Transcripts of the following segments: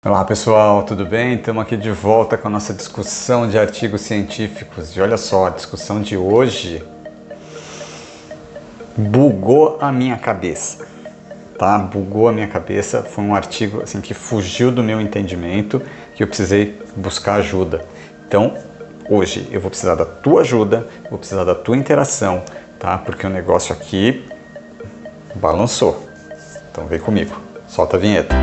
Olá pessoal, tudo bem? Estamos aqui de volta com a nossa discussão de artigos científicos. E olha só, a discussão de hoje bugou a minha cabeça, tá? Bugou a minha cabeça, foi um artigo assim, que fugiu do meu entendimento, que eu precisei buscar ajuda. Então, hoje eu vou precisar da tua ajuda, vou precisar da tua interação, tá? Porque o negócio aqui balançou. Então vem comigo, solta a vinheta.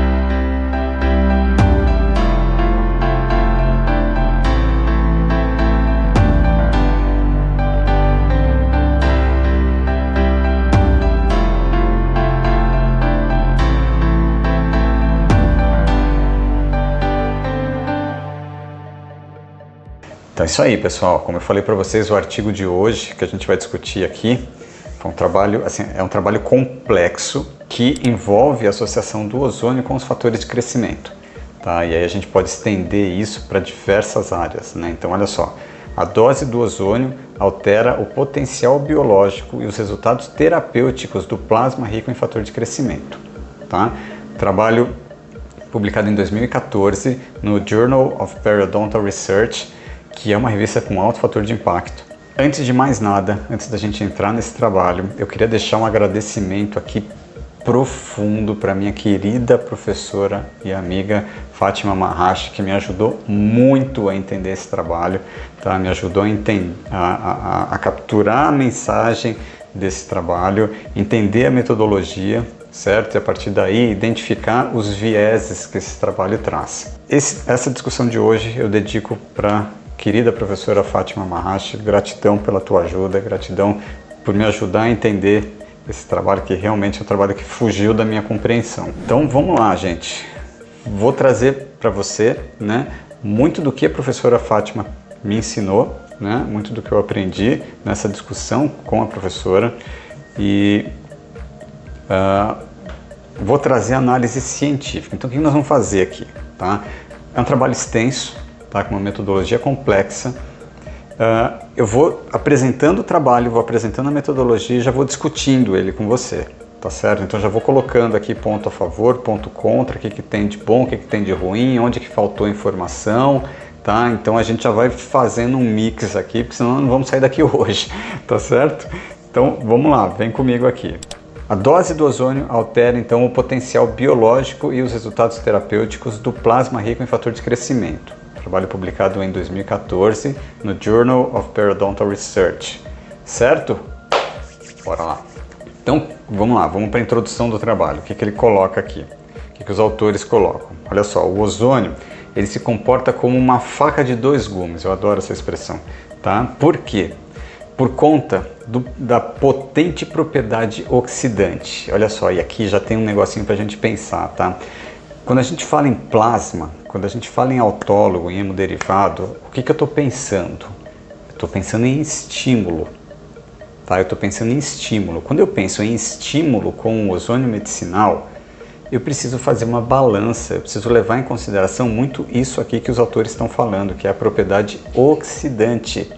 Então é isso aí, pessoal. Como eu falei para vocês, o artigo de hoje que a gente vai discutir aqui foi um trabalho, assim, é um trabalho complexo que envolve a associação do ozônio com os fatores de crescimento, tá? E aí a gente pode estender isso para diversas áreas, né? Então olha só, a dose do ozônio altera o potencial biológico e os resultados terapêuticos do plasma rico em fator de crescimento, tá? Trabalho publicado em 2014 no Journal of Periodontal Research, que é uma revista com alto fator de impacto. Antes de mais nada, antes da gente entrar nesse trabalho, eu queria deixar um agradecimento aqui profundo para minha querida professora e amiga Fátima Mahashi, que me ajudou muito a entender esse trabalho, tá? Me ajudou a capturar a mensagem desse trabalho, entender a metodologia, certo? E a partir daí identificar os vieses que esse trabalho traz. Essa discussão de hoje eu dedico para querida professora Fátima Mahashi. Gratidão pela tua ajuda, gratidão por me ajudar a entender esse trabalho, que realmente é um trabalho que fugiu da minha compreensão. Então vamos lá, gente. Vou trazer para você, né, muito do que a professora Fátima me ensinou, né, muito do que eu aprendi nessa discussão com a professora, e vou trazer análise científica. Então o que nós vamos fazer aqui, tá? É um trabalho extenso, tá, com uma metodologia complexa. Eu vou apresentando o trabalho, vou apresentando a metodologia e já vou discutindo ele com você, tá certo? Então já vou colocando aqui ponto a favor, ponto contra, o que tem de bom, o que tem de ruim, onde que faltou informação, tá? Então a gente já vai fazendo um mix aqui, porque senão não vamos sair daqui hoje, tá certo? Então vamos lá, vem comigo aqui. A dose do ozônio altera então o potencial biológico e os resultados terapêuticos do plasma rico em fator de crescimento. Trabalho publicado em 2014 no Journal of Periodontal Research, certo? Bora lá. Então, vamos lá, vamos para a introdução do trabalho. O que ele coloca aqui? O que os autores colocam? Olha só, o ozônio, ele se comporta como uma faca de dois gumes. Eu adoro essa expressão, tá? Por quê? Por conta da potente propriedade oxidante. Olha só, e aqui já tem um negocinho para a gente pensar, tá? Quando a gente fala em plasma, quando a gente fala em autólogo, em hemoderivado, o que eu estou pensando? Eu estou pensando em estímulo, tá? Eu estou pensando em estímulo. Quando eu penso em estímulo com o ozônio medicinal, eu preciso fazer uma balança, eu preciso levar em consideração muito isso aqui que os autores estão falando, que é a propriedade oxidante.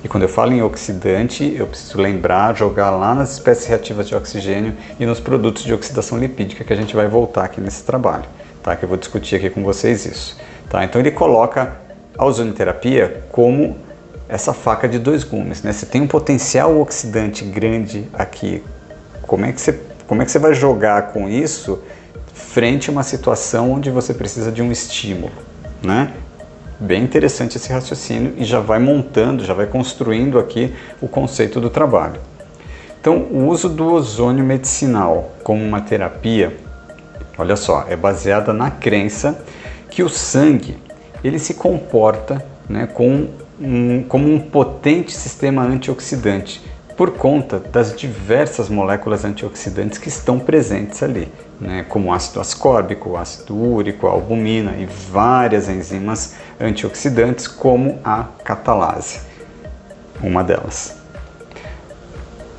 E quando eu falo em oxidante, eu preciso lembrar, jogar lá nas espécies reativas de oxigênio e nos produtos de oxidação lipídica, que a gente vai voltar aqui nesse trabalho, tá? Que eu vou discutir aqui com vocês isso, tá? Então ele coloca a ozonioterapia como essa faca de dois gumes, né? Você tem um potencial oxidante grande aqui. Como é que você vai jogar com isso frente a uma situação onde você precisa de um estímulo, né? Bem interessante esse raciocínio e já vai montando, já vai construindo aqui o conceito do trabalho. Então, o uso do ozônio medicinal como uma terapia, olha só, é baseada na crença que o sangue ele se comporta, né, como um potente sistema antioxidante por conta das diversas moléculas antioxidantes que estão presentes ali, né, como o ácido ascórbico, o ácido úrico, a albumina e várias enzimas antioxidantes, como a catalase, uma delas.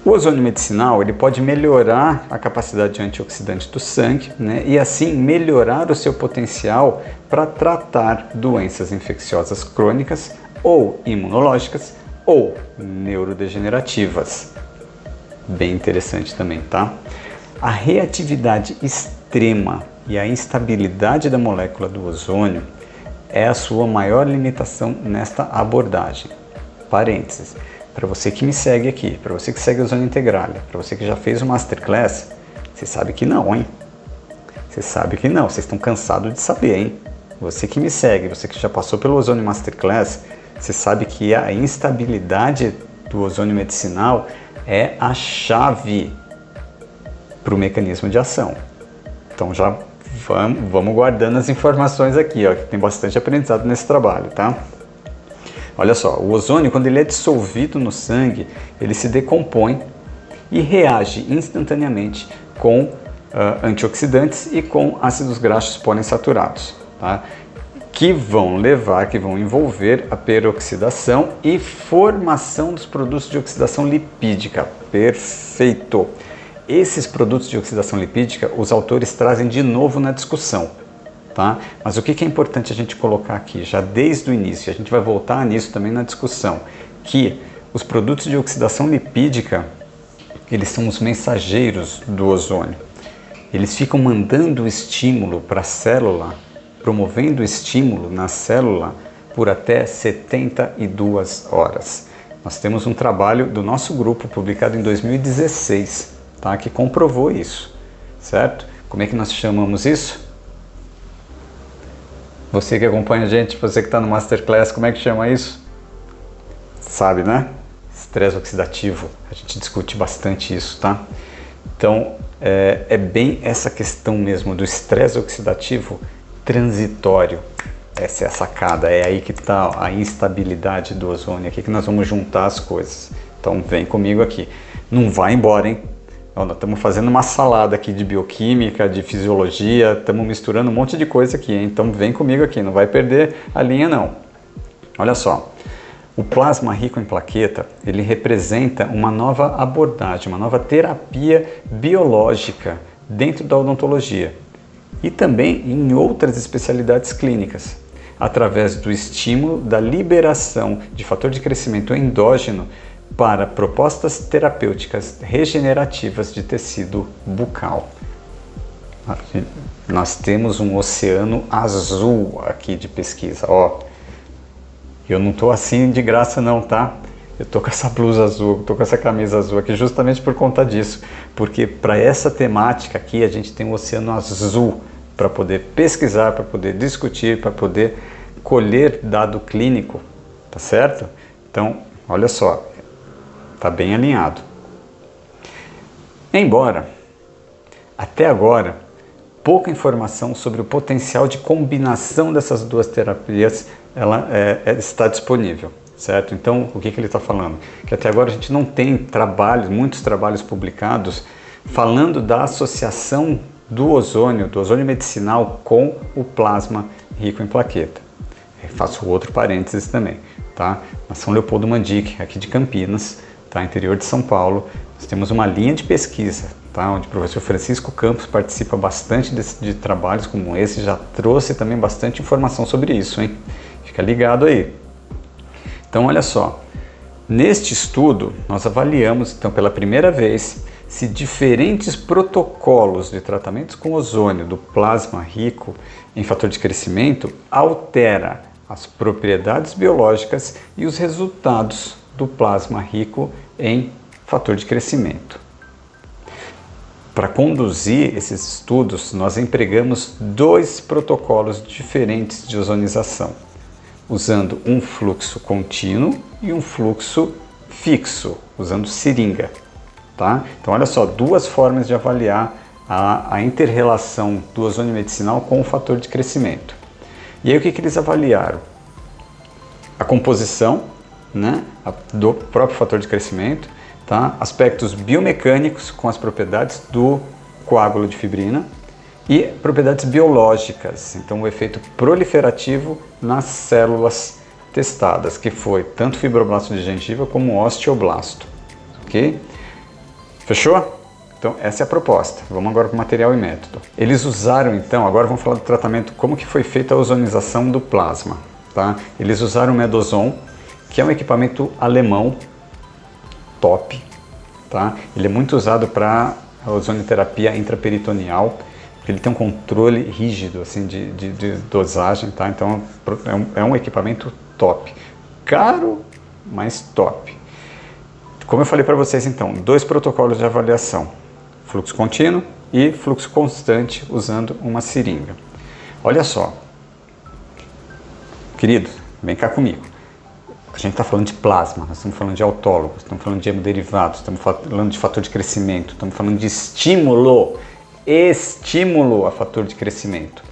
O ozônio medicinal ele pode melhorar a capacidade antioxidante do sangue, né, e assim melhorar o seu potencial para tratar doenças infecciosas crônicas ou imunológicas ou neurodegenerativas. Bem interessante também, tá? A reatividade extrema e a instabilidade da molécula do ozônio é a sua maior limitação nesta abordagem. Parênteses, para você que me segue aqui, para você que segue o Ozônio Integralia, para você que já fez o Masterclass, você sabe que não, hein? Você sabe que não, vocês estão cansados de saber, hein? Você que me segue, você que já passou pelo Ozônio Masterclass, você sabe que a instabilidade do ozônio medicinal é a chave para o mecanismo de ação. Então já vamos guardando as informações aqui, ó, que tem bastante aprendizado nesse trabalho, tá? Olha só, o ozônio, quando ele é dissolvido no sangue, ele se decompõe e reage instantaneamente com antioxidantes e com ácidos graxos poliinsaturados, tá? Que vão envolver a peroxidação e formação dos produtos de oxidação lipídica. Perfeito! Esses produtos de oxidação lipídica, os autores trazem de novo na discussão, tá? Mas o que é importante a gente colocar aqui, já desde o início, a gente vai voltar nisso também na discussão, que os produtos de oxidação lipídica, eles são os mensageiros do ozônio. Eles ficam mandando o estímulo para a célula, promovendo o estímulo na célula por até 72 horas. Nós temos um trabalho do nosso grupo publicado em 2016, tá, que comprovou isso, certo? Como é que nós chamamos isso? Você que acompanha a gente, você que está no Masterclass, como é que chama isso? Sabe, né? Estresse oxidativo. A gente discute bastante isso, tá? Então, é bem essa questão mesmo do estresse oxidativo transitório. Essa é a sacada, é aí que está a instabilidade do ozônio, aqui que nós vamos juntar as coisas. Então vem comigo aqui. Não vai embora, hein? Nós estamos fazendo uma salada aqui de bioquímica, de fisiologia, estamos misturando um monte de coisa aqui, hein? Então vem comigo aqui, não vai perder a linha não. Olha só, o plasma rico em plaqueta, ele representa uma nova abordagem, uma nova terapia biológica dentro da odontologia e também em outras especialidades clínicas, através do estímulo da liberação de fator de crescimento endógeno para propostas terapêuticas regenerativas de tecido bucal. Nós temos um oceano azul aqui de pesquisa, ó. Eu não tô assim de graça não, tá? Eu tô com essa blusa azul, tô com essa camisa azul aqui justamente por conta disso, porque para essa temática aqui a gente tem um oceano azul para poder pesquisar, para poder discutir, para poder colher dado clínico, tá certo? Então, olha só, tá bem alinhado. Embora, até agora, pouca informação sobre o potencial de combinação dessas duas terapias está disponível, certo? Então, o que ele está falando? Que até agora a gente não tem muitos trabalhos publicados falando da associação do ozônio medicinal com o plasma rico em plaqueta. Eu faço outro parênteses também, tá? Na São Leopoldo Mandic, aqui de Campinas, tá? Interior de São Paulo, nós temos uma linha de pesquisa, tá? Onde o professor Francisco Campos participa bastante de trabalhos como esse, já trouxe também bastante informação sobre isso, hein? Fica ligado aí. Então, olha só, neste estudo nós avaliamos, então, pela primeira vez, se diferentes protocolos de tratamentos com ozônio do plasma rico em fator de crescimento altera as propriedades biológicas e os resultados do plasma rico em fator de crescimento. Para conduzir esses estudos, nós empregamos 2 protocolos diferentes de ozonização, usando um fluxo contínuo e um fluxo fixo, usando seringa. Tá? Então, olha só, 2 formas de avaliar a inter-relação do ozônio medicinal com o fator de crescimento. E aí, o que eles avaliaram? A composição, né, do próprio fator de crescimento, tá? Aspectos biomecânicos com as propriedades do coágulo de fibrina e propriedades biológicas, então o efeito proliferativo nas células testadas, que foi tanto fibroblasto de gengiva como osteoblasto. Ok? Fechou? Então essa é a proposta. Vamos agora para o material e método. Eles usaram então, agora vamos falar do tratamento, como que foi feita a ozonização do plasma. Tá? Eles usaram o Medozon, que é um equipamento alemão top. Tá? Ele é muito usado para a ozonioterapia intraperitoneal. Ele tem um controle rígido assim, de dosagem, tá? Então é um equipamento top. Caro, mas top. Como eu falei para vocês então, 2 protocolos de avaliação. Fluxo contínuo e fluxo constante usando uma seringa. Olha só. Querido, vem cá comigo. A gente está falando de plasma, nós estamos falando de autólogos, estamos falando de hemoderivados, estamos falando de fator de crescimento, estamos falando de estímulo a fator de crescimento.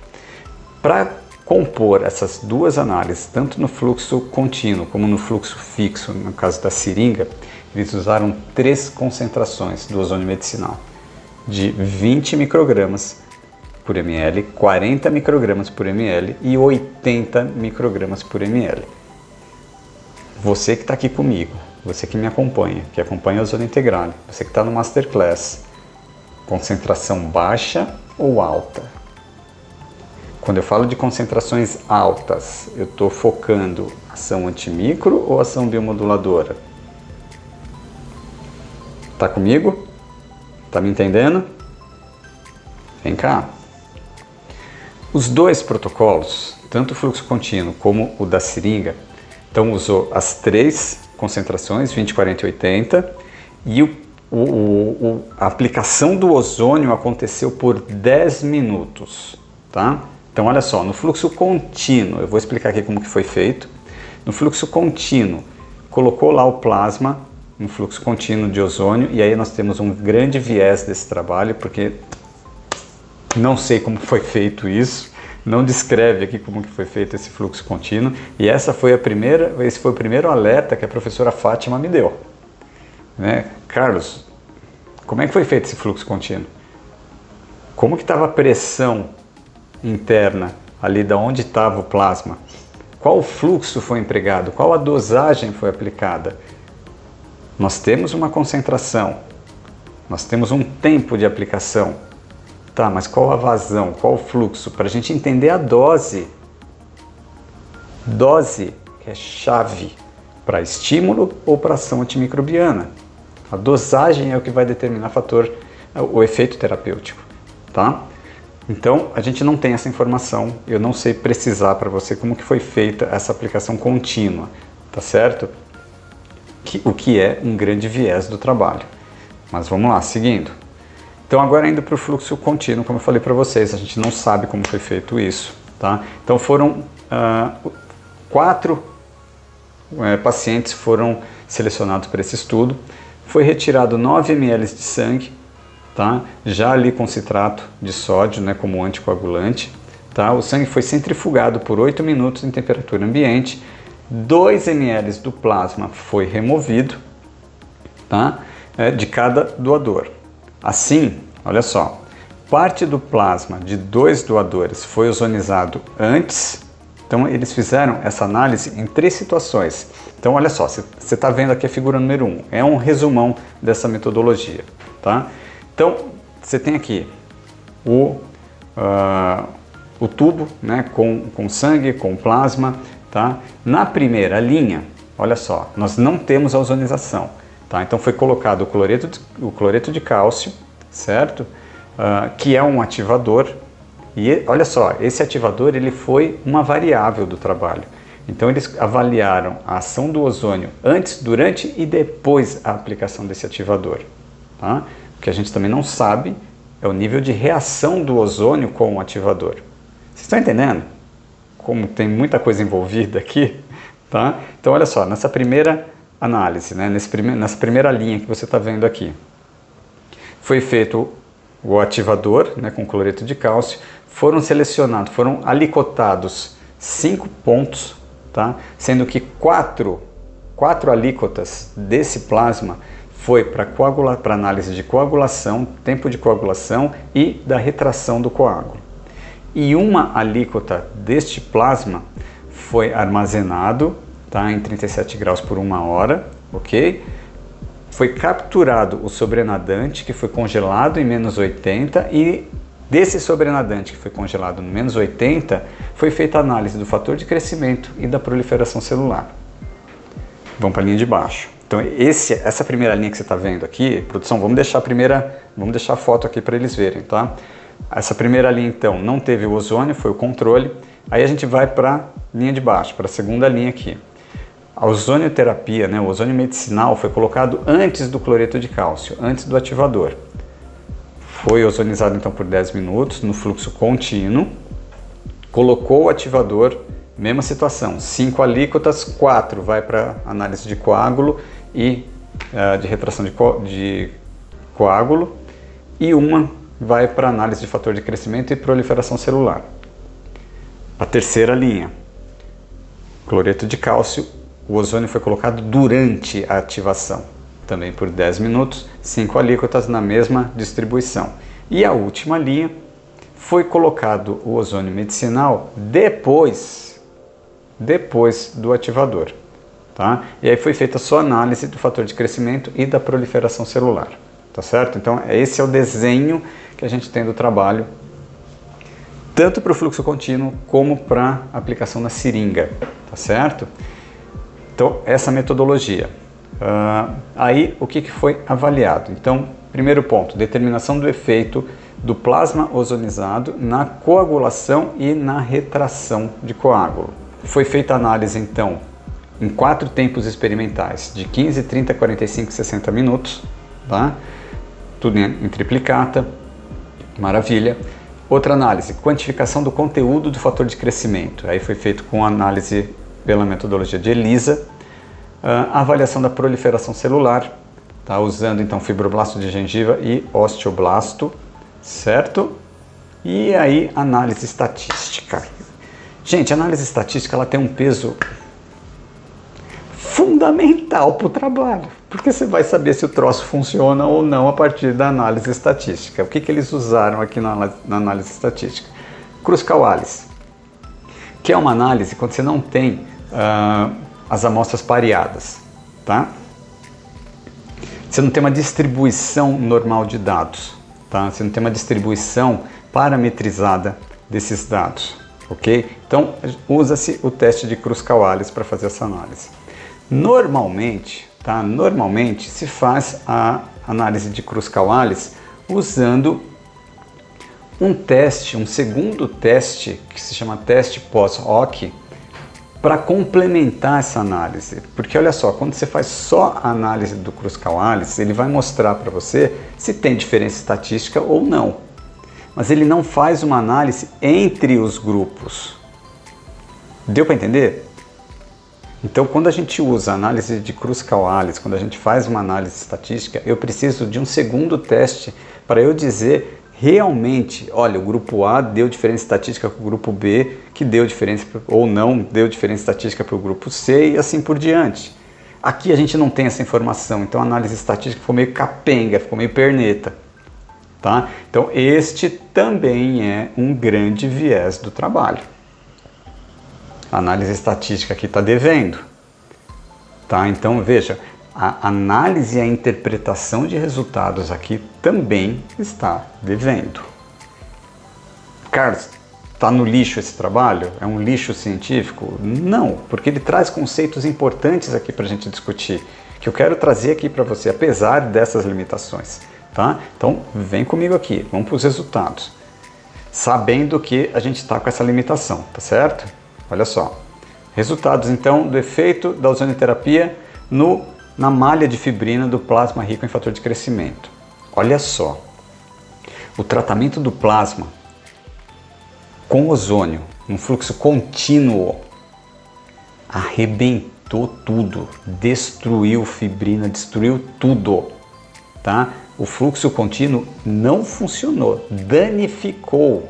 Para compor essas duas análises, tanto no fluxo contínuo como no fluxo fixo, no caso da seringa, eles usaram 3 concentrações do ozônio medicinal, de 20 microgramas por ml, 40 microgramas por ml e 80 microgramas por ml. Você que está aqui comigo, você que me acompanha, que acompanha a Ozônio Integral, você que está no Masterclass, concentração baixa ou alta? Quando eu falo de concentrações altas, eu estou focando ação antimicro ou ação biomoduladora? Tá comigo? Tá me entendendo? Vem cá. Os 2 protocolos, tanto o fluxo contínuo como o da seringa, então usou as 3 concentrações, 20, 40 e 80, e a aplicação do ozônio aconteceu por 10 minutos, tá? Então olha só, no fluxo contínuo, eu vou explicar aqui como que foi feito. No fluxo contínuo, colocou lá o plasma no fluxo contínuo de ozônio, e aí nós temos um grande viés desse trabalho, porque não sei como foi feito isso, não descreve aqui como que foi feito esse fluxo contínuo, e esse foi o primeiro alerta que a professora Fátima me deu. Né? Carlos, como é que foi feito esse fluxo contínuo? Como que estava a pressão interna ali da onde estava o plasma? Qual o fluxo foi empregado? Qual a dosagem foi aplicada? Nós temos uma concentração, nós temos um tempo de aplicação. Tá, mas qual a vazão? Qual o fluxo? Para a gente entender a dose. Dose que é chave para estímulo ou para ação antimicrobiana. A dosagem é o que vai determinar o efeito terapêutico, tá? Então, a gente não tem essa informação, eu não sei precisar para você como que foi feita essa aplicação contínua, tá certo? O que é um grande viés do trabalho. Mas vamos lá, seguindo. Então, agora indo para o fluxo contínuo, como eu falei para vocês, a gente não sabe como foi feito isso, tá? Então, foram 4 pacientes foram selecionados para esse estudo. Foi retirado 9 ml de sangue, tá? Já ali com citrato de sódio, né, como anticoagulante. Tá? O sangue foi centrifugado por 8 minutos em temperatura ambiente. 2 ml do plasma foi removido, tá? De cada doador. Assim, olha só, parte do plasma de 2 doadores foi ozonizado antes. Então, eles fizeram essa análise em 3 situações. Então, olha só, você está vendo aqui a figura número 1. É um resumão dessa metodologia, tá? Então, você tem aqui o tubo, né, com sangue, com plasma, tá? Na primeira linha, olha só, nós não temos a ozonização, tá? Então, foi colocado o cloreto de cálcio, certo? Que é um ativador. E olha só, esse ativador ele foi uma variável do trabalho. Então eles avaliaram a ação do ozônio antes, durante e depois a aplicação desse ativador. Tá? O que a gente também não sabe é o nível de reação do ozônio com o ativador. Vocês estão entendendo? Como tem muita coisa envolvida aqui? Tá? Então olha só, nessa primeira análise, né, nessa primeira linha que você está vendo aqui, foi feito o ativador, né, com cloreto de cálcio. Foram alicotados 5 pontos, tá? Sendo que 4 alíquotas desse plasma foi para análise de coagulação, tempo de coagulação e da retração do coágulo. E uma alíquota deste plasma foi armazenado, tá, em 37 graus por 1 hora, ok? Foi capturado o sobrenadante, que foi congelado em menos 80, e desse sobrenadante que foi congelado no menos 80, foi feita a análise do fator de crescimento e da proliferação celular. Vamos para a linha de baixo. Então essa primeira linha que você está vendo aqui, produção, vamos deixar a foto aqui para eles verem, tá? Essa primeira linha, então, não teve o ozônio, foi o controle. Aí a gente vai para a linha de baixo, para a segunda linha aqui. A ozonioterapia, né, o ozônio medicinal, foi colocado antes do cloreto de cálcio, antes do ativador. Foi ozonizado, então, por 10 minutos, no fluxo contínuo. Colocou o ativador, mesma situação. 5 alíquotas, 4 vai para análise de coágulo e de retração de coágulo. E uma vai para análise de fator de crescimento e proliferação celular. A terceira linha, cloreto de cálcio, o ozônio foi colocado durante a ativação, também por 10 minutos, 5 alíquotas na mesma distribuição. E a última linha, foi colocado o ozônio medicinal depois do ativador. Tá? E aí foi feita só análise do fator de crescimento e da proliferação celular. Tá certo? Então esse é o desenho que a gente tem do trabalho, tanto para o fluxo contínuo como para a aplicação na seringa. Tá certo? Então essa metodologia. Aí o que foi avaliado? Então, primeiro ponto, determinação do efeito do plasma ozonizado na coagulação e na retração de coágulo. Foi feita a análise, então, em 4 tempos experimentais, de 15, 30, 45 e 60 minutos, tá? Tudo em triplicata, maravilha. Outra análise, quantificação do conteúdo do fator de crescimento. Aí foi feito com análise pela metodologia de ELISA. A avaliação da proliferação celular, tá? Usando, então, fibroblasto de gengiva e osteoblasto. Certo? E aí, análise estatística. Gente, a análise estatística ela tem um peso fundamental para o trabalho, porque você vai saber se o troço funciona ou não a partir da análise estatística. O que eles usaram aqui na análise estatística? Kruskal-Wallis, que é uma análise quando você não tem as amostras pareadas, tá? Você não tem uma distribuição normal de dados. Tá? Você não tem uma distribuição parametrizada desses dados, ok? Então, usa-se o teste de Kruskal-Wallis para fazer essa análise. Normalmente se faz a análise de Kruskal-Wallis usando um teste, um segundo teste, que se chama teste pós-hoc, para complementar essa análise. Porque olha só, quando você faz só a análise do Kruskal-Wallis, ele vai mostrar para você se tem diferença estatística ou não. Mas ele não faz uma análise entre os grupos. Deu para entender? Então, quando a gente usa a análise de Kruskal-Wallis, quando a gente faz uma análise estatística, eu preciso de um segundo teste para eu dizer realmente, olha, o grupo A deu diferença estatística para o grupo B, que deu diferença ou não deu diferença estatística para o grupo C e assim por diante. Aqui a gente não tem essa informação, então a análise estatística ficou meio capenga, ficou meio perneta. Tá? Então este também é um grande viés do trabalho. A análise estatística aqui está devendo. Tá? Então veja, a análise e a interpretação de resultados aqui também está devendo. Carlos, está no lixo esse trabalho? É um lixo científico? Não, porque ele traz conceitos importantes aqui para a gente discutir, que eu quero trazer aqui para você, apesar dessas limitações. Tá? Então vem comigo aqui, vamos para os resultados. Sabendo que a gente está com essa limitação, tá certo? Olha só. Resultados então do efeito da ozonioterapia na malha de fibrina do plasma rico em fator de crescimento. Olha só, o tratamento do plasma com ozônio, um fluxo contínuo, arrebentou tudo, destruiu fibrina, destruiu tudo, tá? O fluxo contínuo não funcionou, danificou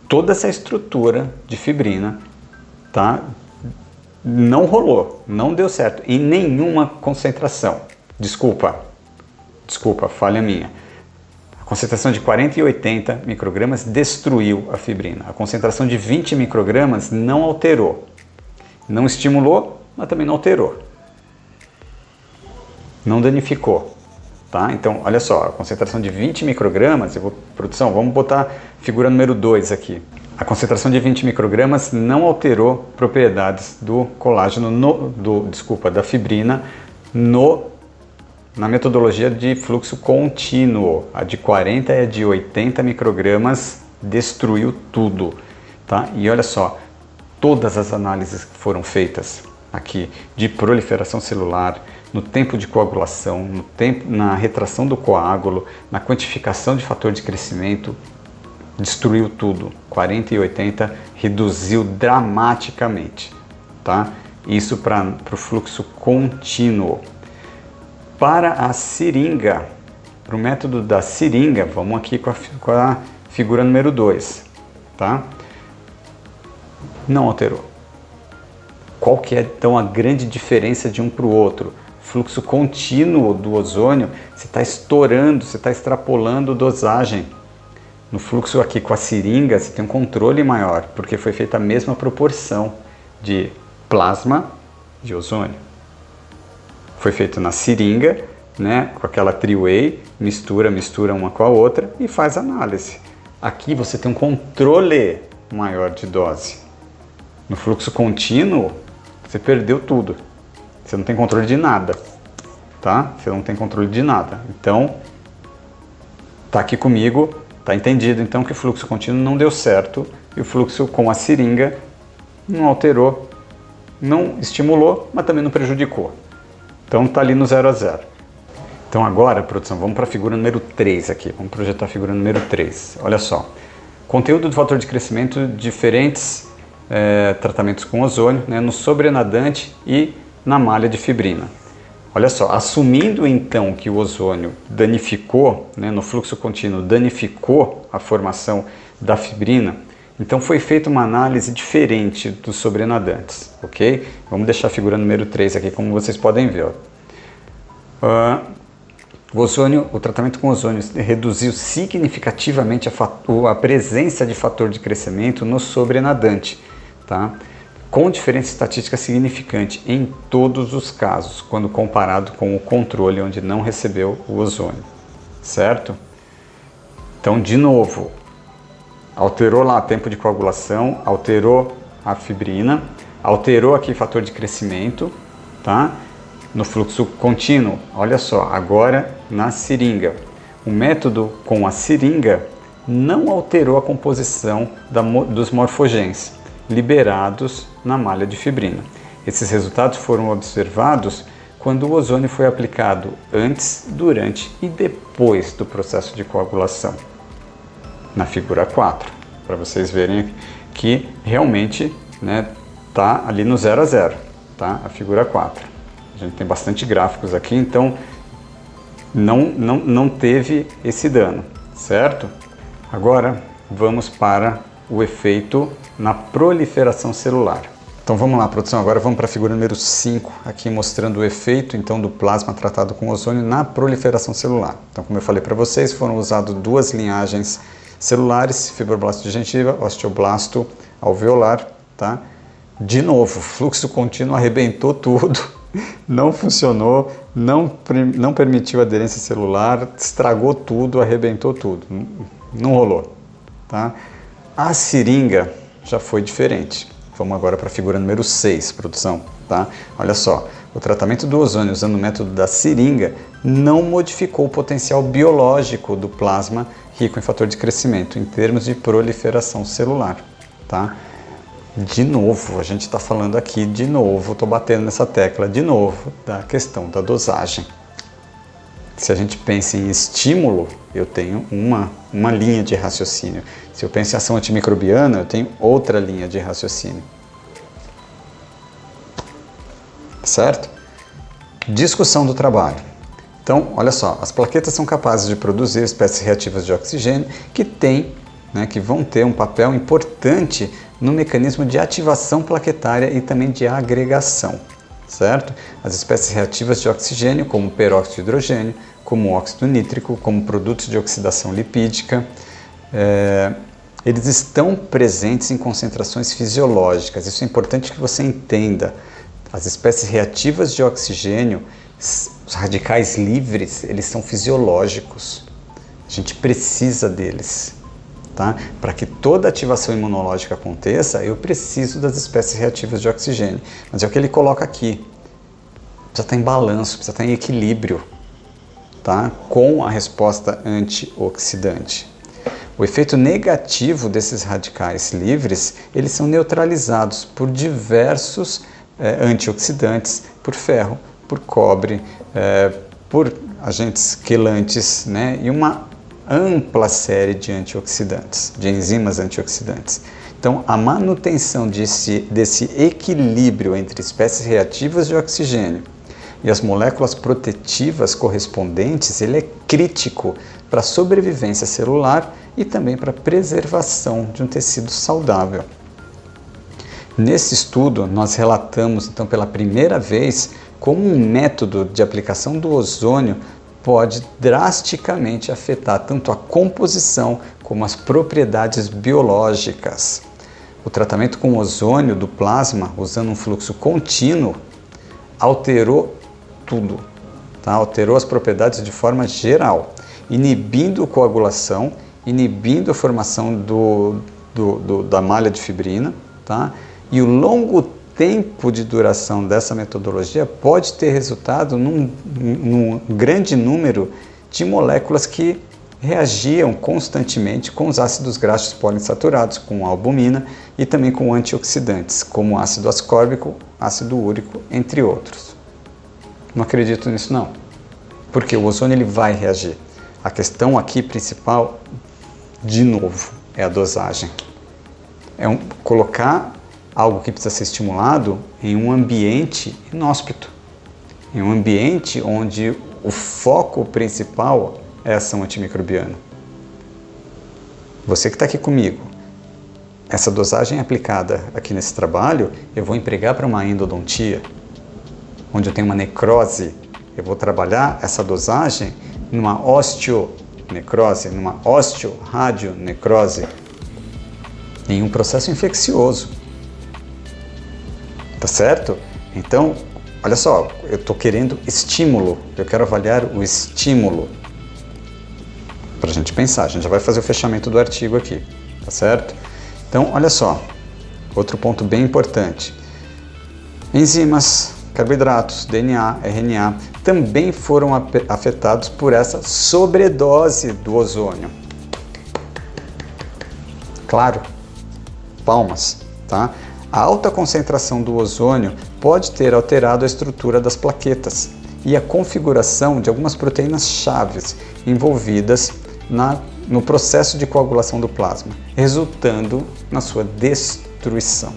toda essa estrutura de fibrina, tá? Não rolou, não deu certo em nenhuma concentração. Desculpa, falha minha. A concentração de 40 e 80 microgramas destruiu a fibrina. A concentração de 20 microgramas não alterou. Não estimulou, mas também não alterou. Não danificou. Tá? Então, olha só, a concentração de 20 microgramas, produção, vamos botar figura número 2 aqui. A concentração de 20 microgramas não alterou propriedades do colágeno, da fibrina na metodologia de fluxo contínuo. A de 40 e a de 80 microgramas destruiu tudo, tá? E olha só, todas as análises que foram feitas aqui de proliferação celular, no tempo de coagulação, na retração do coágulo, na quantificação de fator de crescimento, destruiu tudo. 40 e 80 reduziu dramaticamente, tá? Isso para o fluxo contínuo. Para a seringa, para o método da seringa, vamos aqui com a figura número 2, tá? Não alterou. Qual que é então a grande diferença de um para o outro? Fluxo contínuo do ozônio, você está estourando, você está extrapolando dosagem. No fluxo aqui com a seringa, você tem um controle maior, porque foi feita a mesma proporção de plasma de ozônio. Foi feito na seringa, né, com aquela three-way, mistura uma com a outra e faz análise. Aqui você tem um controle maior de dose. No fluxo contínuo, você perdeu tudo. Você não tem controle de nada, tá? Você não tem controle de nada. Então, tá aqui comigo, tá entendido então que o fluxo contínuo não deu certo e o fluxo com a seringa não alterou, não estimulou, mas também não prejudicou. Então tá ali no 0 a 0. Então agora, produção, vamos para a figura número 3 aqui. Vamos projetar a figura número 3. Olha só. Conteúdo do fator de crescimento, diferentes tratamentos com ozônio, né, no sobrenadante e na malha de fibrina. Olha só, assumindo então que o ozônio danificou, né, no fluxo contínuo, danificou a formação da fibrina, então foi feita uma análise diferente dos sobrenadantes, ok? Vamos deixar a figura número 3 aqui, como vocês podem ver. O tratamento com ozônio reduziu significativamente a presença de fator de crescimento no sobrenadante, tá? Com diferença estatística significante em todos os casos, quando comparado com o controle onde não recebeu o ozônio, certo? Então, de novo, alterou lá o tempo de coagulação, alterou a fibrina, alterou aqui o fator de crescimento, tá? No fluxo contínuo, olha só, agora na seringa. O método com a seringa não alterou a composição dos morfogens liberados na malha de fibrina. Esses resultados foram observados quando o ozônio foi aplicado antes, durante e depois do processo de coagulação, na figura 4, para vocês verem que realmente, né, tá ali no 0 a 0, tá? A figura 4. A gente tem bastante gráficos aqui, então não teve esse dano, certo? Agora vamos para o efeito na proliferação celular. Então vamos lá, produção, agora vamos para a figura número 5, aqui mostrando o efeito então do plasma tratado com ozônio na proliferação celular. Então, como eu falei para vocês, foram usadas duas linhagens celulares, fibroblasto de gengiva, osteoblasto alveolar, tá? De novo, fluxo contínuo arrebentou tudo, não funcionou, não permitiu aderência celular, estragou tudo, arrebentou tudo, não rolou, tá? A seringa já foi diferente. Vamos agora para a figura número 6, produção, tá? Olha só, o tratamento do ozônio usando o método da seringa não modificou o potencial biológico do plasma rico em fator de crescimento em termos de proliferação celular, tá? De novo, a gente está falando aqui de novo, estou batendo nessa tecla de novo da questão da dosagem. Se a gente pensa em estímulo, eu tenho uma linha de raciocínio. Se eu penso em ação antimicrobiana, eu tenho outra linha de raciocínio. Certo? Discussão do trabalho. Então, olha só, as plaquetas são capazes de produzir espécies reativas de oxigênio que vão ter um papel importante no mecanismo de ativação plaquetária e também de agregação. Certo? As espécies reativas de oxigênio, como peróxido de hidrogênio, como óxido nítrico, como produtos de oxidação lipídica, eles estão presentes em concentrações fisiológicas. Isso é importante que você entenda. As espécies reativas de oxigênio, os radicais livres, eles são fisiológicos. A gente precisa deles. Tá? Para que toda ativação imunológica aconteça, eu preciso das espécies reativas de oxigênio. Mas é o que ele coloca aqui. Precisa estar em balanço, precisa estar em equilíbrio. tá? Com a resposta antioxidante. O efeito negativo desses radicais livres, eles são neutralizados por diversos antioxidantes, por ferro, por cobre, por agentes quelantes, né? E uma ampla série de antioxidantes, de enzimas antioxidantes. Então, a manutenção desse equilíbrio entre espécies reativas de oxigênio e as moléculas protetivas correspondentes, ele é crítico para a sobrevivência celular e também para a preservação de um tecido saudável. Nesse estudo, nós relatamos, então, pela primeira vez, como um método de aplicação do ozônio pode drasticamente afetar tanto a composição como as propriedades biológicas. O tratamento com ozônio do plasma, usando um fluxo contínuo, alterou tudo, tá? Alterou as propriedades de forma geral, inibindo a coagulação, inibindo a formação da malha de fibrina, tá? E o longo tempo de duração dessa metodologia pode ter resultado num grande número de moléculas que reagiam constantemente com os ácidos graxos poliinsaturados, com a albumina e também com antioxidantes, como ácido ascórbico, ácido úrico, entre outros. Não acredito nisso não, porque o ozônio ele vai reagir. A questão aqui principal, de novo, é a dosagem. Colocar algo que precisa ser estimulado em um ambiente inóspito, em um ambiente onde o foco principal é a ação antimicrobiana. Você que está aqui comigo, essa dosagem aplicada aqui nesse trabalho, eu vou empregar para uma endodontia, onde eu tenho uma necrose. Eu vou trabalhar essa dosagem numa osteonecrose, numa osteoradionecrose, em um processo infeccioso. Tá certo? Então, olha só, eu estou querendo estímulo, eu quero avaliar o estímulo. Para a gente pensar, a gente já vai fazer o fechamento do artigo aqui, tá certo? Então, olha só, outro ponto bem importante. Enzimas, carboidratos, DNA, RNA, também foram afetados por essa sobredose do ozônio. Claro, palmas, tá? A alta concentração do ozônio pode ter alterado a estrutura das plaquetas e a configuração de algumas proteínas chaves envolvidas no processo de coagulação do plasma, resultando na sua destruição.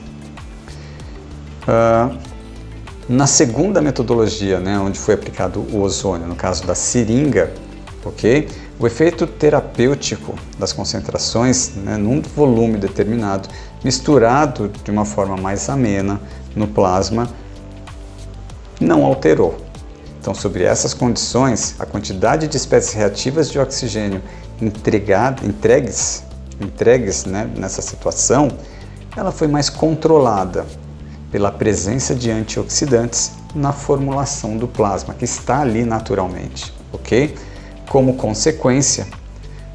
Na segunda metodologia, né, onde foi aplicado o ozônio, no caso da seringa, ok? O efeito terapêutico das concentrações, né, num volume determinado, misturado de uma forma mais amena no plasma, não alterou. Então, sobre essas condições, a quantidade de espécies reativas de oxigênio entregues, né, nessa situação, ela foi mais controlada pela presença de antioxidantes na formulação do plasma, que está ali naturalmente, ok? Como consequência,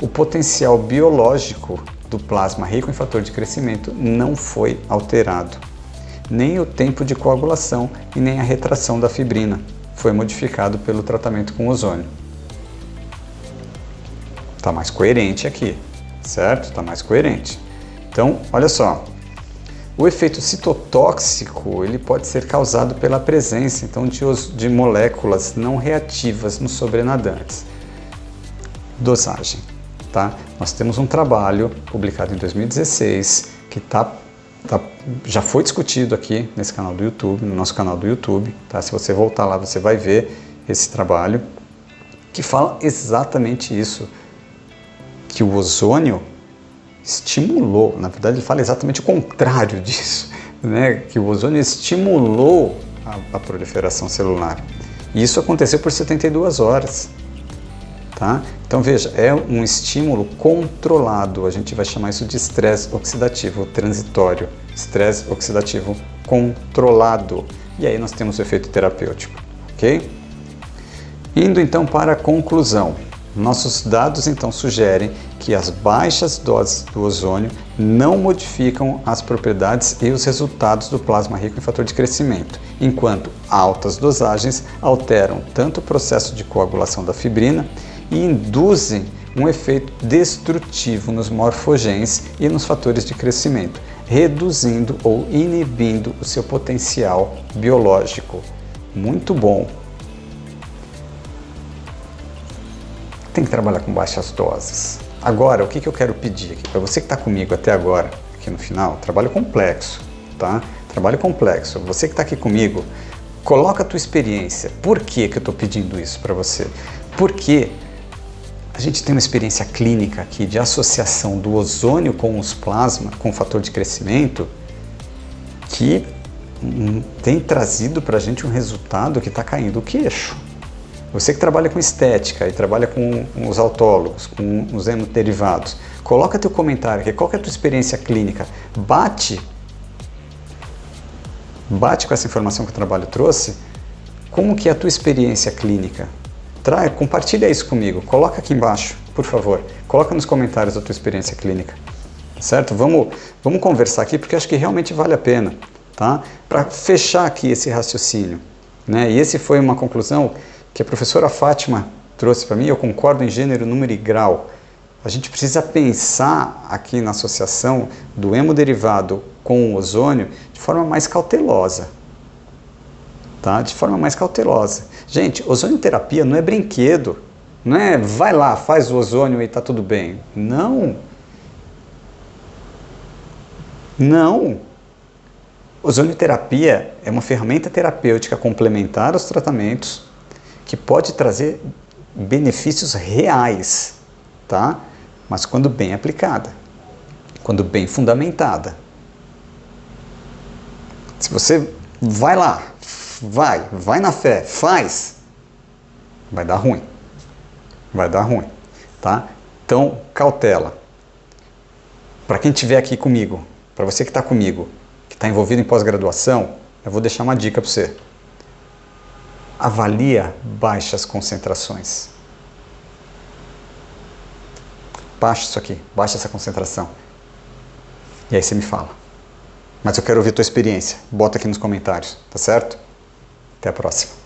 o potencial biológico do plasma rico em fator de crescimento não foi alterado. Nem o tempo de coagulação e nem a retração da fibrina foi modificado pelo tratamento com ozônio. Está mais coerente aqui, certo? Está mais coerente. Então, olha só. O efeito citotóxico ele pode ser causado pela presença então, de moléculas não reativas nos sobrenadantes. Dosagem. Tá? Nós temos um trabalho publicado em 2016 que já foi discutido aqui nesse canal do YouTube, no nosso canal do YouTube. Tá? Se você voltar lá, você vai ver esse trabalho que fala exatamente isso, que o ozônio estimulou, na verdade ele fala exatamente o contrário disso, né? Que o ozônio estimulou a proliferação celular. E isso aconteceu por 72 horas. Tá? Então veja, é um estímulo controlado, a gente vai chamar isso de estresse oxidativo transitório, estresse oxidativo controlado. E aí nós temos o efeito terapêutico, ok? Indo então para a conclusão. Nossos dados então sugerem que as baixas doses do ozônio não modificam as propriedades e os resultados do plasma rico em fator de crescimento, enquanto altas dosagens alteram tanto o processo de coagulação da fibrina e induzem um efeito destrutivo nos morfogenes e nos fatores de crescimento, reduzindo ou inibindo o seu potencial biológico. Muito bom. Tem que trabalhar com baixas doses. Agora, o que eu quero pedir aqui? Para você que está comigo até agora, aqui no final, trabalho complexo, tá? Trabalho complexo. Você que está aqui comigo, coloca a tua experiência. Por que eu estou pedindo isso para você? Porque a gente tem uma experiência clínica aqui de associação do ozônio com os plasmas, com o fator de crescimento, que tem trazido para a gente um resultado que está caindo o queixo. Você que trabalha com estética e trabalha com os autólogos, com os hemoderivados, coloca teu comentário aqui, qual que é a tua experiência clínica? Bate com essa informação que o trabalho trouxe, como que é a tua experiência clínica? Compartilha isso comigo, coloca aqui embaixo, por favor, coloca nos comentários a tua experiência clínica, certo? Vamos conversar aqui porque acho que realmente vale a pena, tá? Para fechar aqui esse raciocínio, né? E esse foi uma conclusão que a professora Fátima trouxe para mim, eu concordo em gênero, número e grau. A gente precisa pensar aqui na associação do hemoderivado com o ozônio de forma mais cautelosa, tá? De forma mais cautelosa. Gente, ozonioterapia não é brinquedo, não é vai lá, faz o ozônio e tá tudo bem. Não. Não. Ozonioterapia é uma ferramenta terapêutica complementar aos tratamentos que pode trazer benefícios reais, tá? Mas quando bem aplicada, quando bem fundamentada. Se você vai lá, vai na fé, faz, vai dar ruim, tá? Então, cautela. Para quem estiver aqui comigo, para você que está comigo, que está envolvido em pós-graduação, eu vou deixar uma dica para você. Avalia baixas concentrações. Baixa isso aqui, baixa essa concentração. E aí você me fala. Mas eu quero ouvir tua experiência. Bota aqui nos comentários, tá certo? Até a próxima.